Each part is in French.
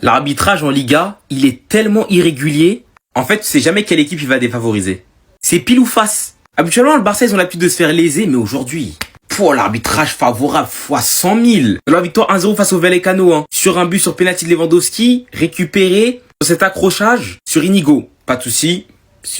L'arbitrage en Liga, il est tellement irrégulier. En fait, tu sais jamais quelle équipe il va défavoriser. C'est pile ou face. Habituellement, le Barça, ils ont l'habitude de se faire léser, mais aujourd'hui, l'arbitrage favorable fois 100 000. La victoire 1-0 face au Vallecano, hein. Sur un but sur penalty de Lewandowski, récupéré sur cet accrochage sur Inigo. Pas de souci.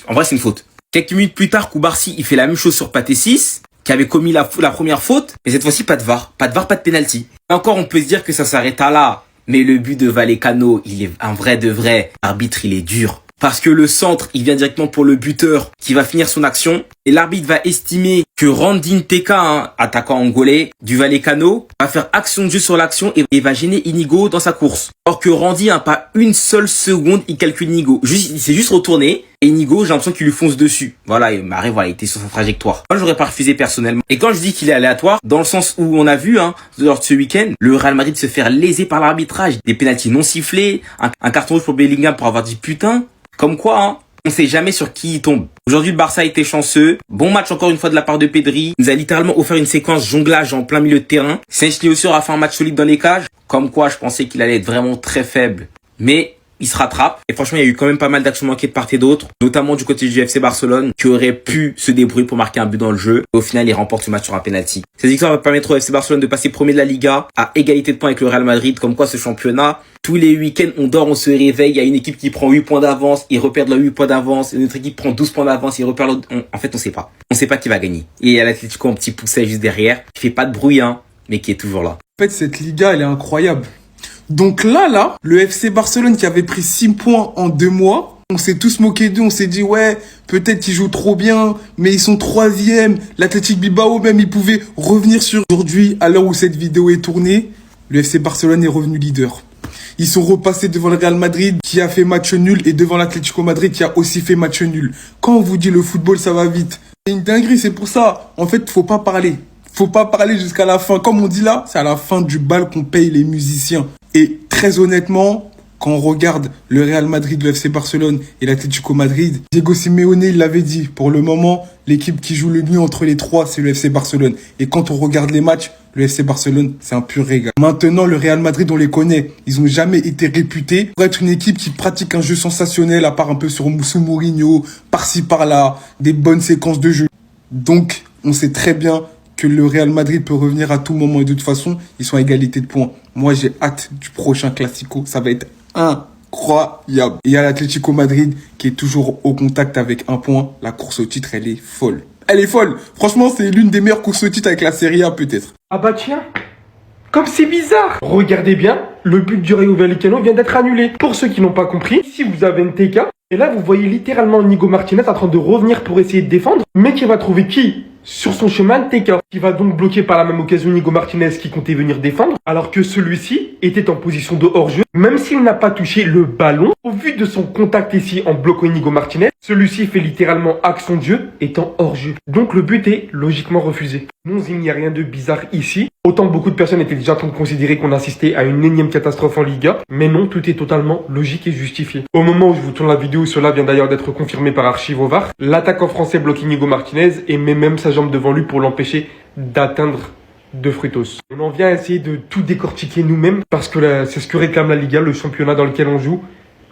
En vrai, c'est une faute. Quelques minutes plus tard, Koubarsi, il fait la même chose sur Pathé 6, qui avait commis la première faute, mais cette fois-ci, pas de VAR. Pas de VAR, pas de penalty. Et encore, on peut se dire que ça s'arrête à là. Mais le but de Vallecano, il est un vrai de vrai. L'arbitre, il est dur. Parce que le centre, il vient directement pour le buteur qui va finir son action. Et l'arbitre va estimer que Randy Nteka, attaquant angolais du Vallecano, va faire action de jeu sur l'action et va gêner Inigo dans sa course. Or que Randy, pas une seule seconde, il calcule Inigo. Il s'est juste retourné. Et Inigo, j'ai l'impression qu'il lui fonce dessus. Voilà, il était sur sa trajectoire. Moi, j'aurais pas refusé personnellement. Et quand je dis qu'il est aléatoire, dans le sens où on a vu, lors de ce week-end, le Real Madrid se faire léser par l'arbitrage. Des pénaltys non sifflés, un carton rouge pour Bellingham pour avoir dit putain. Comme quoi, on sait jamais sur qui il tombe. Aujourd'hui, le Barça a été chanceux. Bon match encore une fois de la part de Pedri. Il nous a littéralement offert une séquence jonglage en plein milieu de terrain. Saint-Etienne aussi aura fait un match solide dans les cages. Comme quoi, je pensais qu'il allait être vraiment très faible. Mais il se rattrape. Et franchement, il y a eu quand même pas mal d'actions manquées de part et d'autre. Notamment du côté du FC Barcelone, qui aurait pu se débrouiller pour marquer un but dans le jeu. Et au final, il remporte ce match sur un penalty. Cette victoire va permettre au FC Barcelone de passer premier de la Liga, à égalité de points avec le Real Madrid. Comme quoi, ce championnat, tous les week-ends, on dort, on se réveille. Il y a une équipe qui prend 8 points d'avance, ils repèrent leurs 8 points d'avance. Une autre équipe prend 12 points d'avance, ils repèrent en fait, on sait pas. On sait pas qui va gagner. Et il y a l'Atlético, un petit pousset juste derrière, qui fait pas de bruit, mais qui est toujours là. En fait, cette Liga, elle est incroyable. Donc là, le FC Barcelone qui avait pris 6 points en 2 mois, on s'est tous moqué d'eux, on s'est dit ouais, peut-être qu'ils jouent trop bien, mais ils sont 3e. L'Athletic Bilbao même, ils pouvaient revenir sur aujourd'hui, à l'heure où cette vidéo est tournée, le FC Barcelone est revenu leader. Ils sont repassés devant le Real Madrid qui a fait match nul et devant l'Atlético Madrid qui a aussi fait match nul. Quand on vous dit le football, ça va vite. C'est une dinguerie, c'est pour ça. En fait, faut pas parler. Faut pas parler jusqu'à la fin. Comme on dit là, c'est à la fin du bal qu'on paye les musiciens. Et très honnêtement, quand on regarde le Real Madrid, le FC Barcelone et l'Atlético Madrid, Diego Simeone, il l'avait dit, pour le moment, l'équipe qui joue le mieux entre les trois, c'est le FC Barcelone. Et quand on regarde les matchs, le FC Barcelone, c'est un pur régal. Maintenant, le Real Madrid, on les connaît. Ils n'ont jamais été réputés pour être une équipe qui pratique un jeu sensationnel, à part un peu sous Mourinho, par-ci, par-là, des bonnes séquences de jeu. Donc, on sait très bien que le Real Madrid peut revenir à tout moment et de toute façon, ils sont à égalité de points. Moi, j'ai hâte du prochain Classico. Ça va être incroyable. Et il y a l'Atlético Madrid qui est toujours au contact avec 1 point. La course au titre, elle est folle. Elle est folle. Franchement, c'est l'une des meilleures courses au titre avec la Serie A, peut-être. Ah bah tiens, comme c'est bizarre. Regardez bien, le but du Rayo Vallecano vient d'être annulé. Pour ceux qui n'ont pas compris, ici vous avez Nteka. Et là, vous voyez littéralement Nigo Martinez en train de revenir pour essayer de défendre. Mais qui va trouver qui sur son chemin, Nteka, qui va donc bloquer par la même occasion Nigo Martinez qui comptait venir défendre, alors que celui-ci était en position de hors-jeu, même s'il n'a pas touché le ballon. Au vu de son contact ici en bloquant Nigo Martinez, celui-ci fait littéralement action de jeu étant hors-jeu. Donc le but est logiquement refusé. Non, il n'y a rien de bizarre ici. Autant beaucoup de personnes étaient déjà en train de considérer qu'on assistait à une énième catastrophe en Liga, mais non, tout est totalement logique et justifié. Au moment où je vous tourne la vidéo, cela vient d'ailleurs d'être confirmé par Archive au VAR, l'attaquant français bloque Nigo Martinez et met même sa jambe devant lui pour l'empêcher d'atteindre De Frutos. On en vient à essayer de tout décortiquer nous-mêmes parce que c'est ce que réclame la Liga, le championnat dans lequel on joue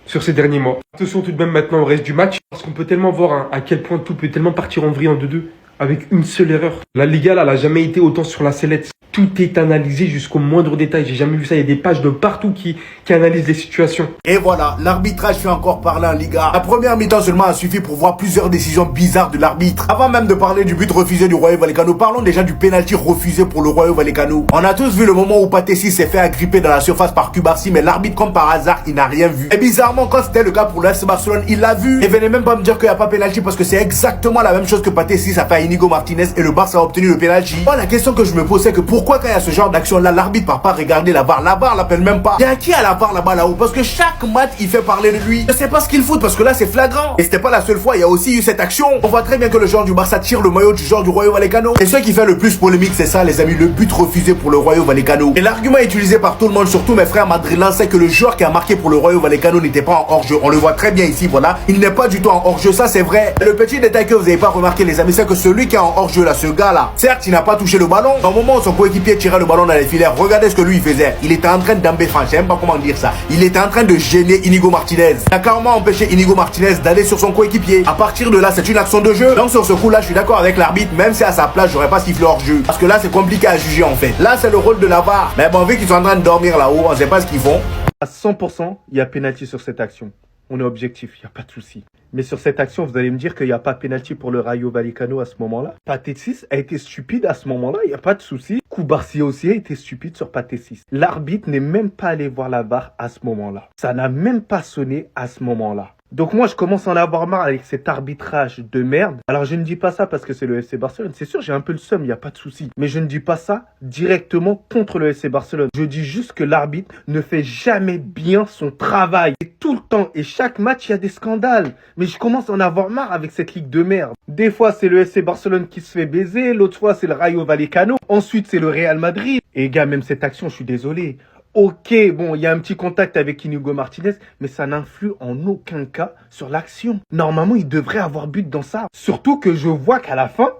sur ces derniers mois. Attention tout de même maintenant au reste du match parce qu'on peut tellement voir à quel point tout peut tellement partir en vrille en 2-2 avec une seule erreur. La Liga là, elle a jamais été autant sur la sellette. Tout est analysé jusqu'au moindre détail. J'ai jamais vu ça. Il y a des pages de partout qui analysent les situations. Et voilà, l'arbitrage fait encore parler en Liga. La première mi-temps seulement a suffi pour voir plusieurs décisions bizarres de l'arbitre. Avant même de parler du but refusé du Rayo Vallecano, parlons déjà du penalty refusé pour le Rayo Vallecano. On a tous vu le moment où Pathé 6 s'est fait agripper dans la surface par Koubarsi, mais l'arbitre, comme par hasard, il n'a rien vu. Et bizarrement, quand c'était le cas pour le FC Barcelone, il l'a vu. Et venez même pas me dire qu'il n'y a pas penalty parce que c'est exactement la même chose que Pathé 6 a fait à Inigo Martinez et le Barça a obtenu le penalty. Moi, la question que je me pose, c'est que pourquoi quand il y a ce genre d'action là, l'arbitre part pas regarder la VAR? La VAR l'appelle même pas. Il y a qui à la VAR là-bas là-haut? Parce que chaque match il fait parler de lui. Je sais pas ce qu'il fout parce que là c'est flagrant. Et c'était pas la seule fois, il y a aussi eu cette action. On voit très bien que le joueur du Barça tire le maillot du joueur du Rayo Vallecano. Et ce qui fait le plus polémique, c'est ça les amis, le but refusé pour le Rayo Vallecano. Et l'argument utilisé par tout le monde, surtout mes frères madrilèns, c'est que le joueur qui a marqué pour le Rayo Vallecano n'était pas en hors-jeu. On le voit très bien ici, voilà. Il n'est pas du tout en hors-jeu, ça c'est vrai. Et le petit détail que vous n'avez pas remarqué les amis, c'est que celui Celui qui est en hors-jeu là, ce gars-là, certes, il n'a pas touché le ballon. Au moment où son coéquipier tirait le ballon dans les filets, regardez ce que lui il faisait. Il était en train d'embêter, je sais même pas comment dire ça. Il était en train de gêner Inigo Martinez. Il a carrément empêché Inigo Martinez d'aller sur son coéquipier. À partir de là, c'est une action de jeu. Donc sur ce coup-là, je suis d'accord avec l'arbitre, même si à sa place, j'aurais pas sifflé hors-jeu. Parce que là, c'est compliqué à juger en fait. Là, c'est le rôle de la VAR. Mais bon, vu qu'ils sont en train de dormir là-haut, on sait pas ce qu'ils font. À 100%, il y a pénalty sur cette action. On est objectif, il n'y a pas de souci. Mais sur cette action, vous allez me dire qu'il n'y a pas pénalty pour le Rayo Vallecano à ce moment-là. Pathé 6 a été stupide à ce moment-là, il n'y a pas de souci. Koubarsi aussi a été stupide sur Pathé 6. L'arbitre n'est même pas allé voir la VAR à ce moment-là. Ça n'a même pas sonné à ce moment-là. Donc moi, je commence à en avoir marre avec cet arbitrage de merde. Alors je ne dis pas ça parce que c'est le FC Barcelone. C'est sûr, j'ai un peu le seum, il n'y a pas de souci. Mais je ne dis pas ça directement contre le FC Barcelone. Je dis juste que l'arbitre ne fait jamais bien son travail. Et tout le temps, et chaque match, il y a des scandales. Mais je commence à en avoir marre avec cette ligue de merde. Des fois, c'est le FC Barcelone qui se fait baiser. L'autre fois, c'est le Rayo Vallecano. Ensuite, c'est le Real Madrid. Et gars, même cette action, je suis désolé. Ok, bon, il y a un petit contact avec Inigo Martinez, mais ça n'influe en aucun cas sur l'action. Normalement, il devrait avoir but dans ça. Surtout que je vois qu'à la fin,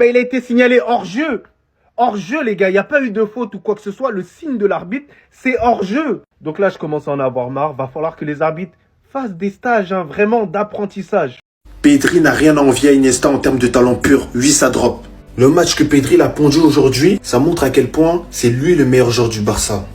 il a été signalé hors-jeu. Hors-jeu, les gars, il n'y a pas eu de faute ou quoi que ce soit. Le signe de l'arbitre, c'est hors-jeu. Donc là, je commence à en avoir marre. Va falloir que les arbitres fassent des stages, vraiment d'apprentissage. Pedri n'a rien à envier à Iniesta en termes de talent pur. 8, ça drop. Le match que Pedri a pondu aujourd'hui, ça montre à quel point c'est lui le meilleur joueur du Barça.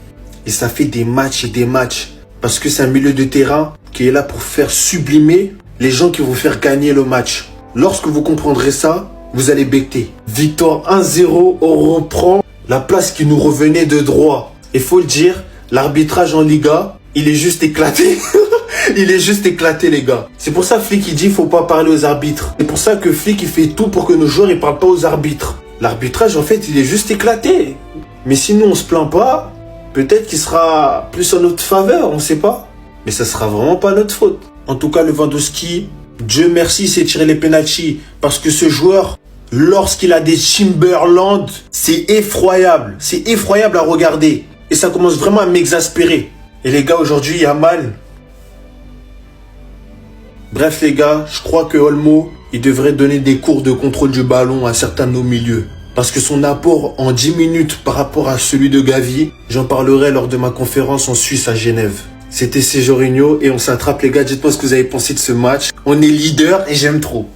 Et ça fait des matchs et des matchs. Parce que c'est un milieu de terrain qui est là pour faire sublimer les gens qui vont faire gagner le match. Lorsque vous comprendrez ça, vous allez becter. Victoire 1-0, on reprend la place qui nous revenait de droit. Et faut le dire, l'arbitrage en Liga, il est juste éclaté. Il est juste éclaté, les gars. C'est pour ça Flick il dit faut pas parler aux arbitres. C'est pour ça que Flick il fait tout pour que nos joueurs ils parlent pas aux arbitres. L'arbitrage en fait il est juste éclaté. Mais si nous on se plaint pas, peut-être qu'il sera plus en notre faveur, on sait pas. Mais ça sera vraiment pas notre faute. En tout cas, Lewandowski, Dieu merci, s'est tiré les pénaltys. Parce que ce joueur, lorsqu'il a des Timberland, c'est effroyable. C'est effroyable à regarder. Et ça commence vraiment à m'exaspérer. Et les gars, aujourd'hui, il y a mal. Bref, les gars, je crois que Olmo, il devrait donner des cours de contrôle du ballon à certains de nos milieux. Parce que son apport en 10 minutes par rapport à celui de Gavi, j'en parlerai lors de ma conférence en Suisse à Genève. C'était Jorginho et on s'attrape les gars, dites-moi ce que vous avez pensé de ce match. On est leader et j'aime trop.